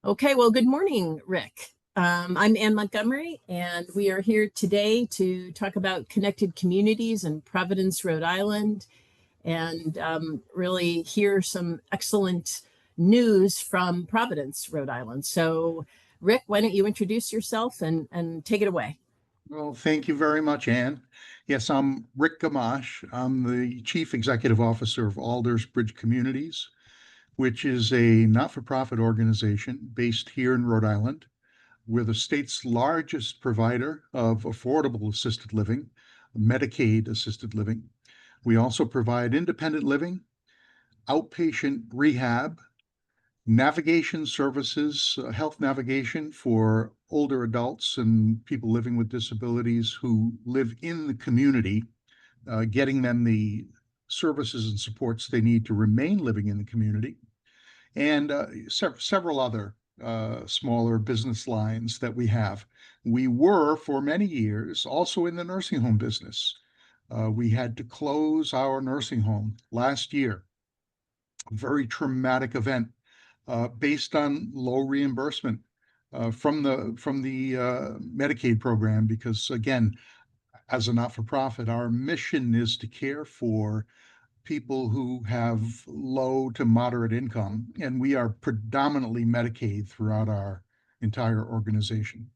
Okay, well, good morning, Rick. I'm Ann Montgomery, and we are here today to talk about connected communities in Providence, Rhode Island, and really hear some excellent news from Providence, Rhode Island. So, Rick, why don't you introduce yourself and take it away? Well, thank you very much, Ann. Yes, I'm Rick Gamache. I'm the Chief Executive Officer of Alders Bridge Communities, which is a not-for-profit organization based here in Rhode Island. We're the state's largest provider of affordable assisted living, Medicaid assisted living. We also provide independent living, outpatient rehab, navigation services, health navigation for older adults and people living with disabilities who live in the community, getting them the services and supports they need to remain living in the community, and several other smaller business lines that we have. We were, for many years, also in the nursing home business. We had to close our nursing home last year, a very traumatic event based on low reimbursement from the Medicaid program. Because again, as a not-for-profit, our mission is to care for people who have low to moderate income, and we are predominantly Medicaid throughout our entire organization.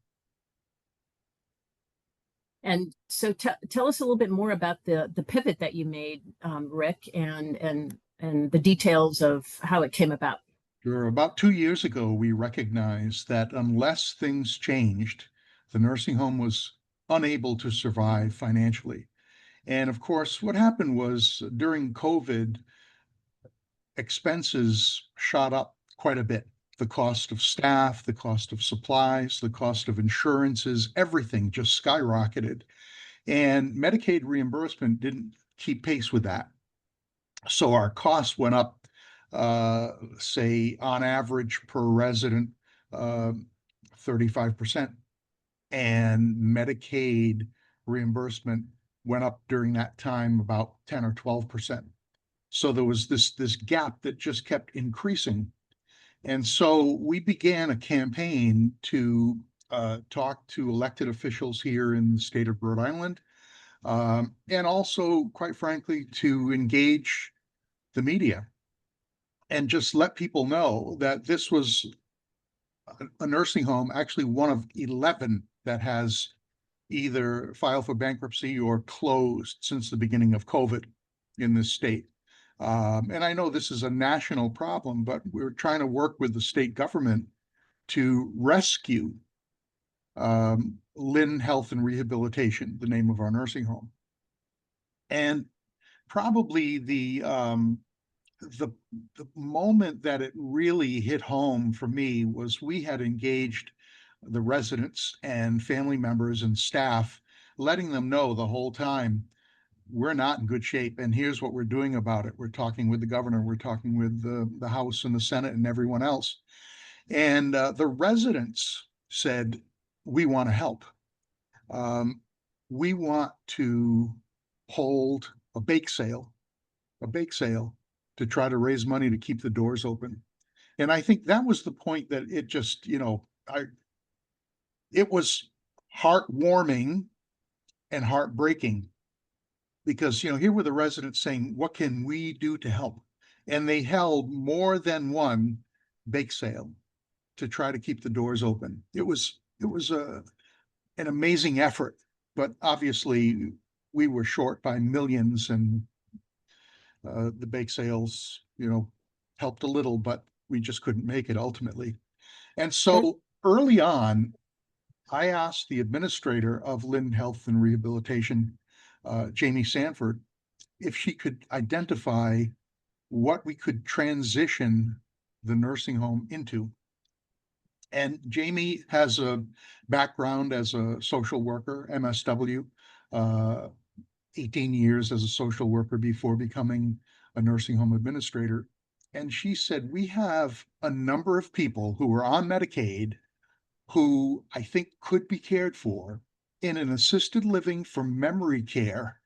And so, tell us a little bit more about the pivot that you made, Rick, and the details of how it came about. Sure. About 2 years ago, we recognized that unless things changed, the nursing home was unable to survive financially. And of course, what happened was during COVID, expenses shot up quite a bit. The cost of staff, the cost of supplies, the cost of insurances, everything just skyrocketed. And Medicaid reimbursement didn't keep pace with that. So our costs went up, say, on average per resident, uh, 35%. And Medicaid reimbursement went up during that time about 10 or 12%. So there was this gap that just kept increasing. And so we began a campaign to talk to elected officials here in the state of Rhode Island, and also, quite frankly, to engage the media and just let people know that this was a nursing home, actually one of 11 that has either filed for bankruptcy or closed since the beginning of COVID in this state. And I know this is a national problem, but we're trying to work with the state government to rescue Lynn Health and Rehabilitation, the name of our nursing home. And probably the the moment that it really hit home for me was we had engaged the residents and family members and staff, letting them know the whole time we're not in good shape, and here's what we're doing about it. We're talking with the governor, we're talking with the House and the Senate and everyone else. And the residents said, we want to help. Um, we want to hold a bake sale to try to raise money to keep the doors open. And I think that was the point that it just, it was heartwarming and heartbreaking because, here were the residents saying, what can we do to help? And they held more than one bake sale to try to keep the doors open. It was an amazing effort, but obviously we were short by millions, and the bake sales, helped a little, but we just couldn't make it ultimately. And so early on, I asked the administrator of Lynn Health and Rehabilitation, Jamie Sanford, if she could identify what we could transition the nursing home into. And Jamie has a background as a social worker, MSW, uh, 18 years as a social worker before becoming a nursing home administrator. And she said, we have a number of people who are on Medicaid who I think could be cared for in an assisted living for memory care.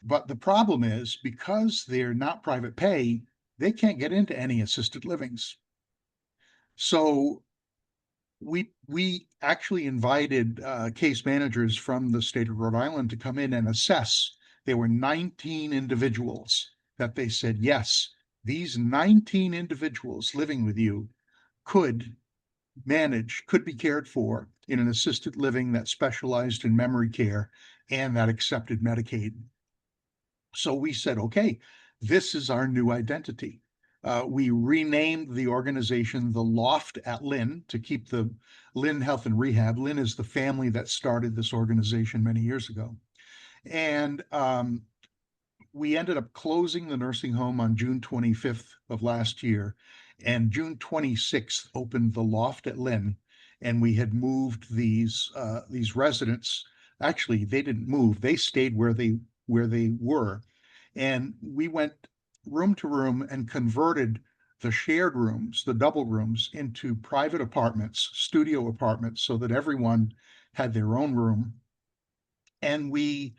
But the problem is because they're not private pay, they can't get into any assisted livings. So we actually invited case managers from the state of Rhode Island to come in and assess. There were 19 individuals that they said, yes, these 19 individuals living with you could could be cared for in an assisted living that specialized in memory care and that accepted Medicaid. So we said, okay, this is our new identity. We renamed the organization the Loft at Lynn to keep the Lynn Health and Rehab. Lynn is the family that started this organization many years ago. And we ended up closing the nursing home on June 25th of last year. And June 26th opened the Loft at Lynn. And we had moved these residents. Actually, they didn't move. They stayed where they were. And we went room to room and converted the shared rooms, the double rooms, into private apartments, studio apartments, so that everyone had their own room. And we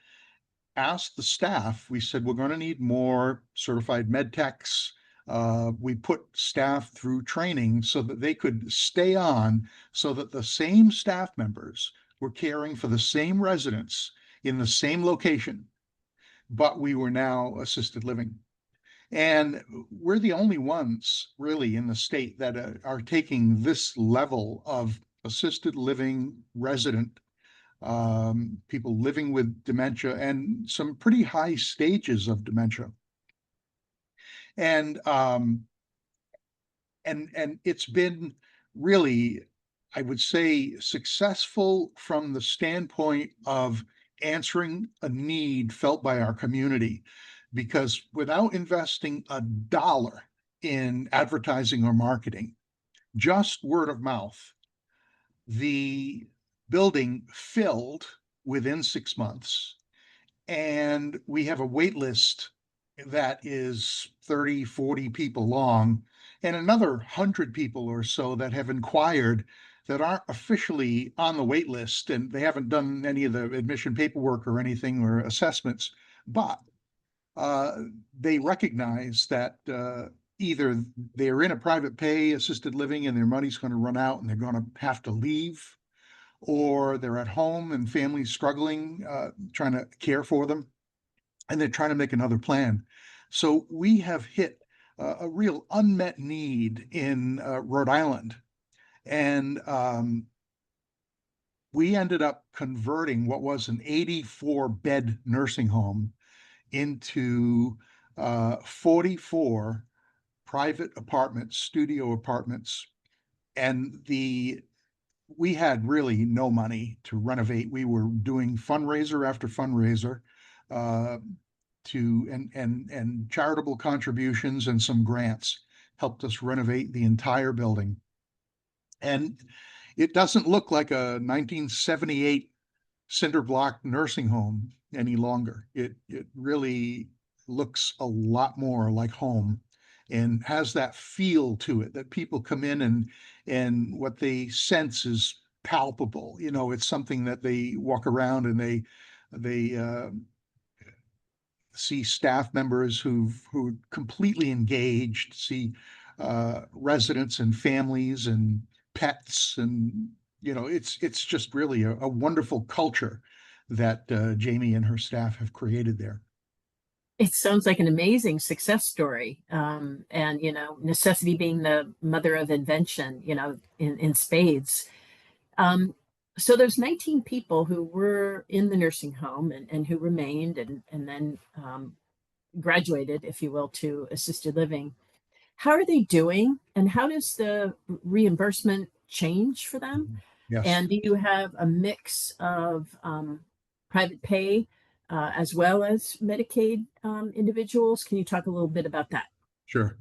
asked the staff, we said, we're going to need more certified med techs. We put staff through training so that they could stay on, so that the same staff members were caring for the same residents in the same location, but we were now assisted living. And we're the only ones really in the state that are taking this level of assisted living resident, people living with dementia and some pretty high stages of dementia. And it's been really, I would say, successful from the standpoint of answering a need felt by our community, because without investing a dollar in advertising or marketing, just word of mouth, the building filled within 6 months. And we have a wait list that is 30, 40 people long, and another 100 people or so that have inquired that aren't officially on the wait list, and they haven't done any of the admission paperwork or anything or assessments, but uh, they recognize that either they're in a private pay assisted living and their money's going to run out and they're going to have to leave, or they're at home and families struggling, trying to care for them, and they're trying to make another plan. So we have hit a real unmet need in Rhode Island. And we ended up converting what was an 84-bed nursing home into 44 private apartments, studio apartments. And we had really no money to renovate. We were doing fundraiser after fundraiser, uh, and charitable contributions and some grants helped us renovate the entire building. And it doesn't look like a 1978 cinder block nursing home any longer. It really looks a lot more like home and has that feel to it that people come in and what they sense is palpable. You know, it's something that they walk around and they see staff members who completely engaged, see residents and families and pets, and it's just really a wonderful culture that Jamie and her staff have created there. It sounds like an amazing success story. And, necessity being the mother of invention, in spades. Um, so there's 19 people who were in the nursing home and who remained and then graduated, if you will, to assisted living. How are they doing? And how does the reimbursement change for them? Yes, And do you have a mix of private pay as well as Medicaid individuals? Can you talk a little bit about that? sure.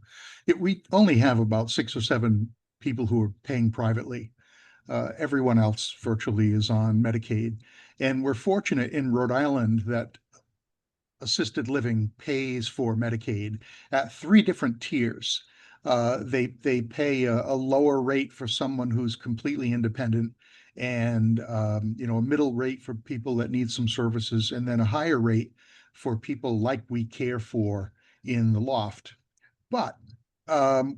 We only have about 6 or 7 people who are paying privately. Everyone else virtually is on Medicaid. And we're fortunate in Rhode Island that assisted living pays for Medicaid at 3 different tiers. They pay a lower rate for someone who's completely independent, and a middle rate for people that need some services, and then a higher rate for people like we care for in the loft. But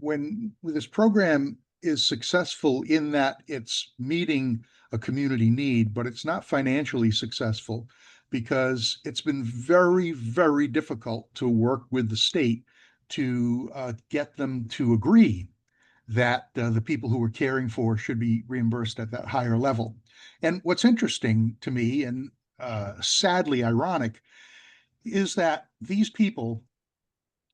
when this program is successful in that it's meeting a community need, but it's not financially successful because it's been very, very difficult to work with the state to get them to agree that the people who we're caring for should be reimbursed at that higher level. And what's interesting to me and sadly ironic is that these people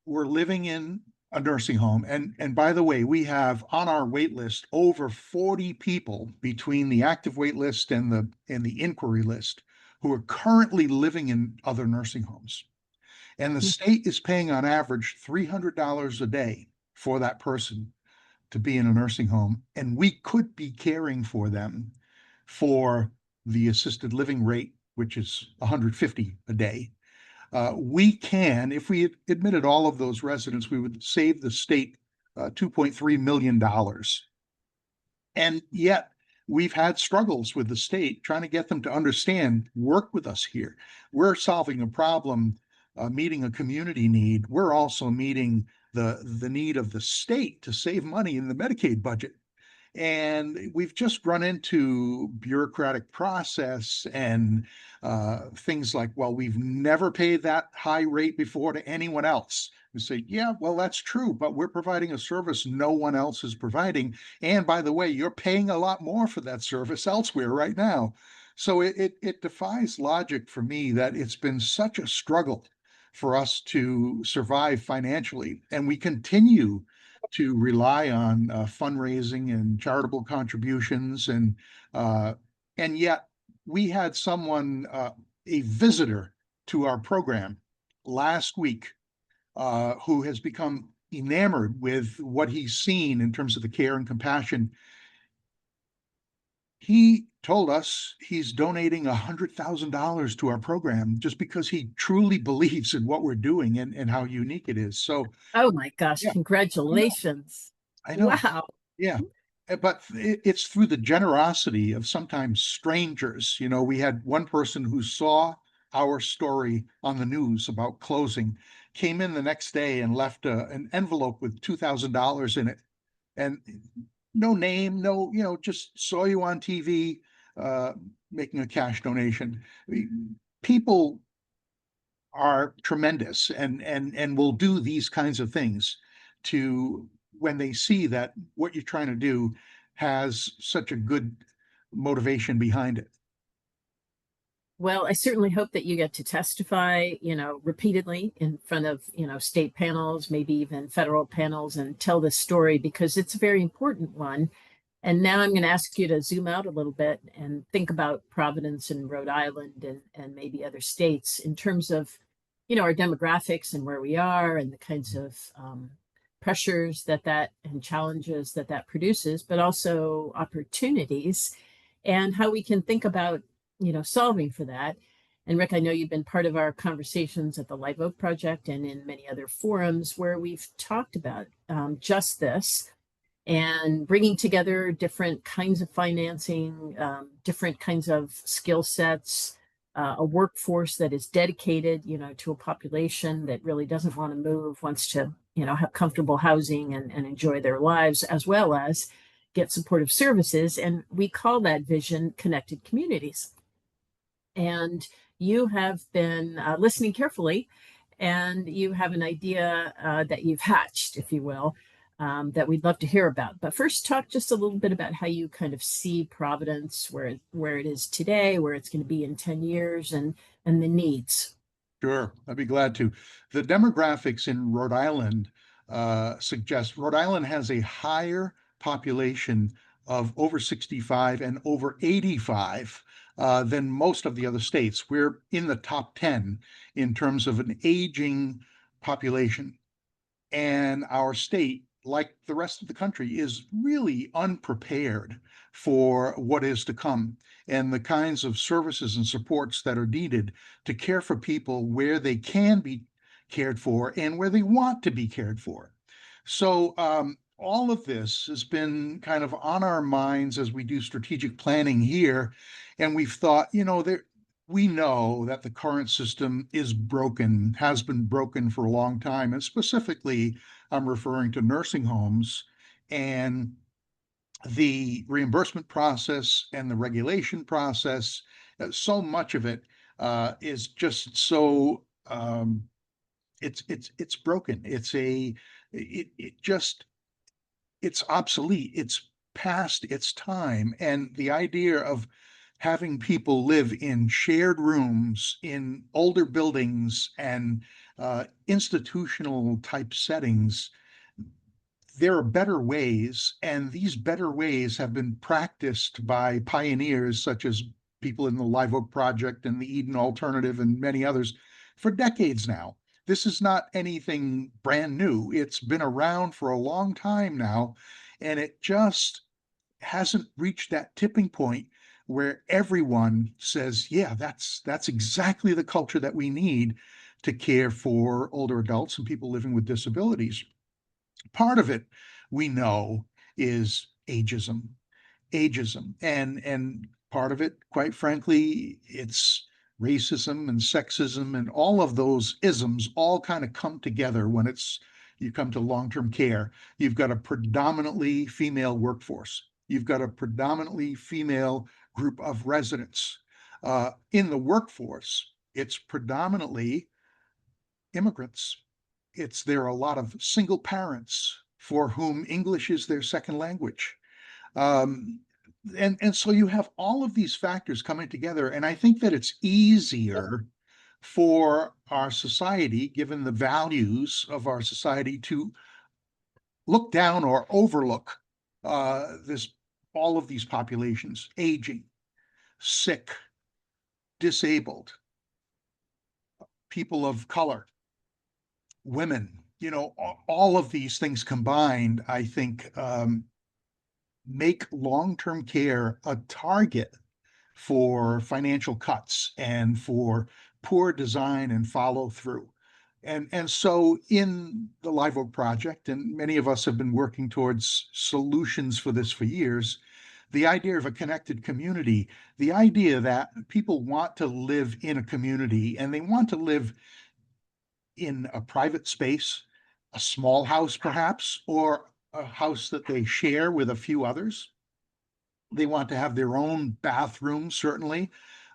were living in a nursing home. And by the way, we have on our wait list over 40 people between the active wait list and the inquiry list who are currently living in other nursing homes. And the state is paying on average $300 a day for that person to be in a nursing home, and we could be caring for them for the assisted living rate, which is 150 a day. We can, if we admitted all of those residents, we would save the state $2.3 million. And yet we've had struggles with the state trying to get them to understand, work with us here. We're solving a problem, meeting a community need. We're also meeting the need of the state to save money in the Medicaid budget. And we've just run into bureaucratic process and things like, well, we've never paid that high rate before to anyone else. We say, yeah, well, that's true, but we're providing a service no one else is providing. And by the way, you're paying a lot more for that service elsewhere right now. So it defies logic for me that it's been such a struggle for us to survive financially. And we continue to rely on fundraising and charitable contributions, and yet we had someone, a visitor to our program last week, who has become enamored with what he's seen in terms of the care and compassion. He told us he's donating $100,000 to our program just because he truly believes in what we're doing and how unique it is. So, Oh my gosh, yeah, I know. congratulations. I know. Wow. Yeah. But it's through the generosity of sometimes strangers. You know, we had one person who saw our story on the news about closing, came in the next day and left an envelope with $2,000 in it. And no name, no, just saw you on TV uh, making a cash donation. People are tremendous and will do these kinds of things to when they see that what you're trying to do has such a good motivation behind it. Well, I certainly hope that you get to testify, repeatedly in front of, state panels, maybe even federal panels, and tell this story because it's a very important one. And now I'm going to ask you to zoom out a little bit and think about Providence and Rhode Island and maybe other states in terms of, our demographics and where we are and the kinds of pressures that and challenges that produces, but also opportunities and how we can think about, solving for that. And Rick, I know you've been part of our conversations at the Live Oak Project and in many other forums where we've talked about just this and bringing together different kinds of financing, different kinds of skill sets, a workforce that is dedicated, to a population that really doesn't want to move, wants to, have comfortable housing and enjoy their lives, as well as get supportive services. And we call that vision connected communities. And you have been listening carefully, and you have an idea that you've hatched, if you will, that we'd love to hear about. But first, talk just a little bit about how you kind of see Providence, where it is today, where it's going to be in 10 years, and the needs. Sure, I'd be glad to. The demographics in Rhode Island suggest Rhode Island has a higher population of over 65 and over 85 than most of the other states. We're in the top 10 in terms of an aging population. And our state, like the rest of the country, is really unprepared for what is to come and the kinds of services and supports that are needed to care for people where they can be cared for and where they want to be cared for. So, all of this has been kind of on our minds as we do strategic planning here. And we've thought, we know that the current system is broken, has been broken for a long time. And specifically, I'm referring to nursing homes. And the reimbursement process and the regulation process, so much of it is just so it's broken. It just it's obsolete. It's past its time. And the idea of having people live in shared rooms in older buildings and institutional type settings, there are better ways, and these better ways have been practiced by pioneers such as people in the Live Oak Project and the Eden Alternative and many others for decades now. This is not anything brand new. It's been around for a long time now, and it just hasn't reached that tipping point where everyone says, yeah, that's exactly the culture that we need to care for older adults and people living with disabilities. Part of it we know is ageism, and part of it, quite frankly, it's racism and sexism and all of those isms all kind of come together when it's you come to long-term care. You've got a predominantly female workforce. You've got a predominantly female group of residents. In the workforce, it's predominantly immigrants. There are a lot of single parents for whom English is their second language. Um, and so you have all of these factors coming together, and I think that it's easier for our society, given the values of our society, to look down or overlook this all of these populations: aging, sick, disabled, people of color, women. All of these things combined, I think, make long-term care a target for financial cuts and for poor design and follow through. And so in the Live Oak Project, and many of us have been working towards solutions for this for years, the idea of a connected community, the idea that people want to live in a community and they want to live in a private space, a small house perhaps, or a house that they share with a few others. They want to have their own bathroom, certainly.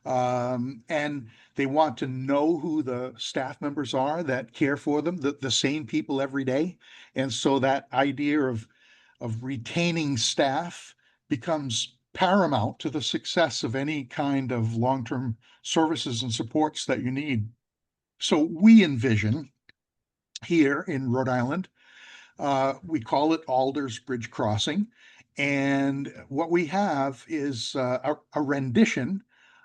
And they want to know who the staff members are that care for them, the same people every day. And so that idea of retaining staff becomes paramount to the success of any kind of long-term services and supports that you need. So we envision here in Rhode Island, we call it Alders Bridge Crossing. And what we have is a rendition.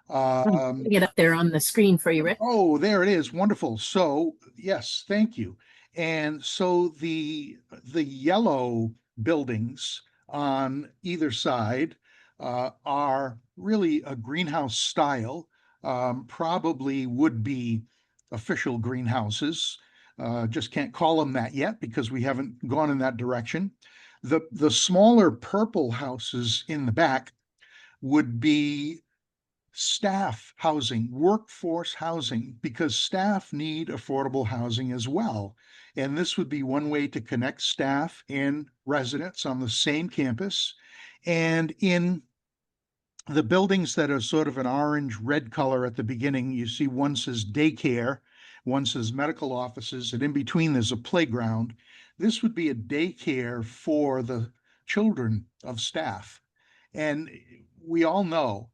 I'm Um, putting it up there on the screen for you, Rick. oh, there it is. Wonderful. So, yes, thank you. And so the yellow buildings on either side are really a greenhouse style, probably would be official greenhouses. Just can't call them that yet because we haven't gone in that direction. The smaller purple houses in the back would be staff housing, workforce housing, because staff need affordable housing as well. And this would be one way to connect staff and residents on the same campus. And in the buildings that are sort of an orange red color at the beginning, you see one says daycare, one says medical offices, and in between there's a playground. This would be a daycare for the children of staff. And we all know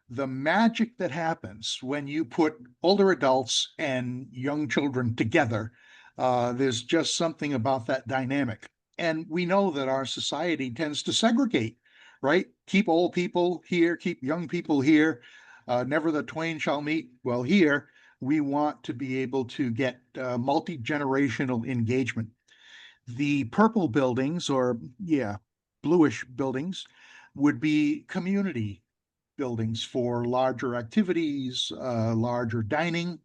the magic that happens when you put older adults and young children together. There's just something about that dynamic. And we know that our society tends to segregate, right? Keep old people here, keep young people here. Never the twain shall meet. Well, here we want to be able to get multi generational engagement. The purple buildings, or yeah, bluish buildings, would be community buildings for larger activities, larger dining.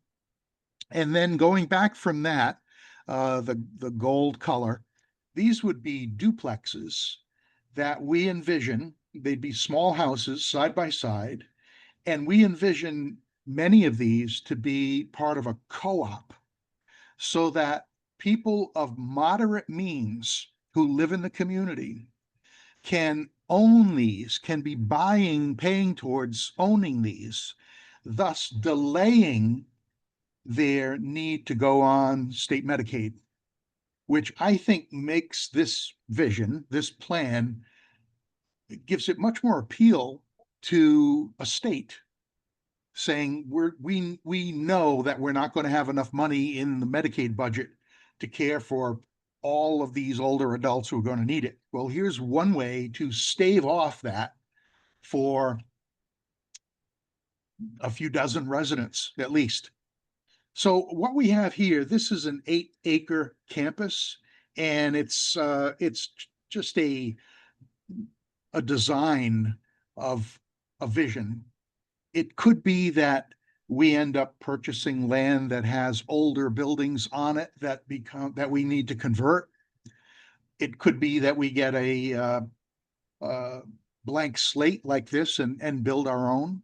And then going back from that, the gold color, these would be duplexes that we envision. They'd be small houses side by side. And we envision many of these to be part of a co-op so that people of moderate means who live in the community can own these, can be paying towards owning these, thus delaying their need to go on state Medicaid, which I think makes this vision, this plan, gives it much more appeal to a state saying we know that we're not going to have enough money in the Medicaid budget to care for all of these older adults who are going to need it. Well, here's one way to stave off that for a few dozen residents at least. So what we have here, this is an 8-acre campus, and it's just a design of a vision. It could be that we end up purchasing land that has older buildings on it that we need to convert. It could be that we get a blank slate like this and build our own.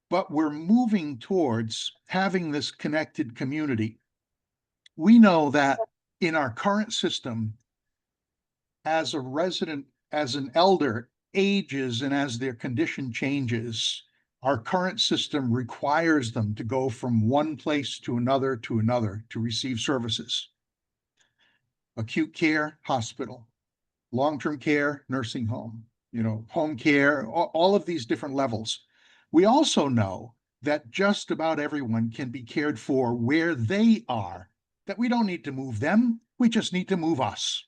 But we're moving towards having this connected community. We know that in our current system, as a resident, as an elder ages and as their condition changes, our current system requires them to go from one place to another to receive services. Acute care, hospital, long-term care, nursing home, home care, all of these different levels. We also know that just about everyone can be cared for where they are, that we don't need to move them, we just need to move us.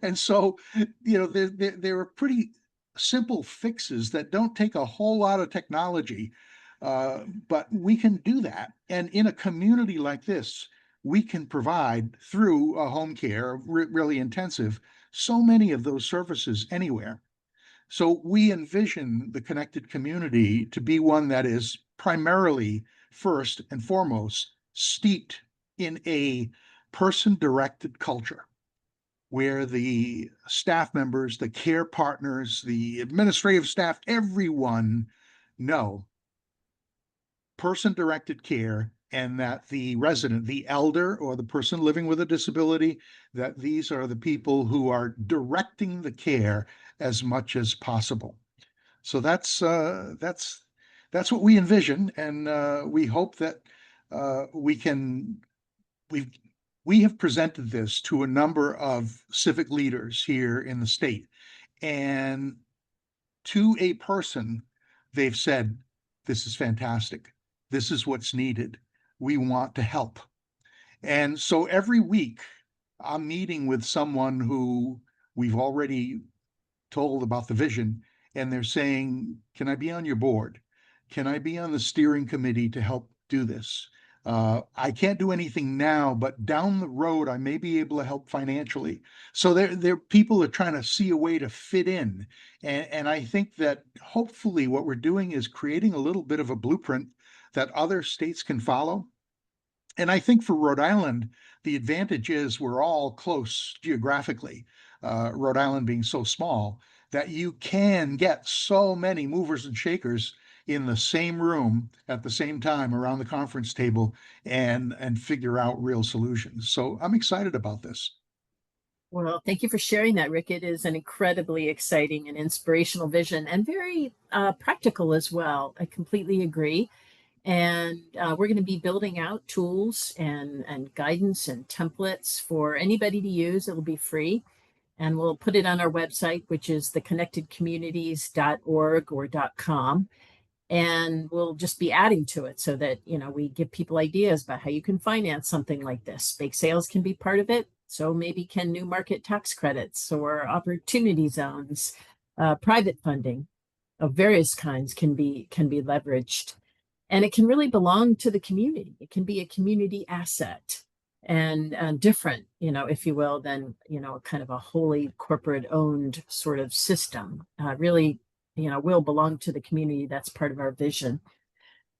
And so, there are pretty simple fixes that don't take a whole lot of technology, but we can do that. And in a community like this, we can provide through a home care, really intensive, so many of those services anywhere. So we envision the connected community to be one that is primarily, first and foremost, steeped in a person-directed culture, where the staff members, the care partners, the administrative staff, everyone know person-directed care, and that the resident, the elder or the person living with a disability, that these are the people who are directing the care as much as possible. So that's what we envision, and we hope that we have presented this to a number of civic leaders here in the state, and to a person, they've said, "This is fantastic. This is what's needed. We want to help." And so every week, I'm meeting with someone who we've already told about the vision, and they're saying, "Can I be on your board? Can I be on the steering committee to help do this? I can't do anything now, but down the road, I may be able to help financially." So people are trying to see a way to fit in. And I think that hopefully what we're doing is creating a little bit of a blueprint that other states can follow. And I think for Rhode Island, the advantage is we're all close geographically, Rhode Island being so small, that you can get so many movers and shakers in the same room at the same time around the conference table and figure out real solutions. So I'm excited about this. Well, thank you for sharing that, Rick. It is an incredibly exciting and inspirational vision, and very practical as well. I completely agree. And we're going to be building out tools and guidance and templates for anybody to use. It'll be free. And we'll put it on our website, which is theconnectedcommunities.org or .com. And we'll just be adding to it so that, we give people ideas about how you can finance something like this. Bake sales can be part of it. So maybe can new market tax credits or opportunity zones, private funding of various kinds can be leveraged. And it can really belong to the community. It can be a community asset and different, if you will, than, kind of a wholly corporate owned sort of system. Really, will belong to the community. That's part of our vision.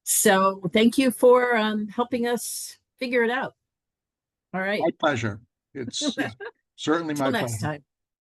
So thank you for helping us figure it out. All right. My pleasure. It's certainly my Until next pleasure. time.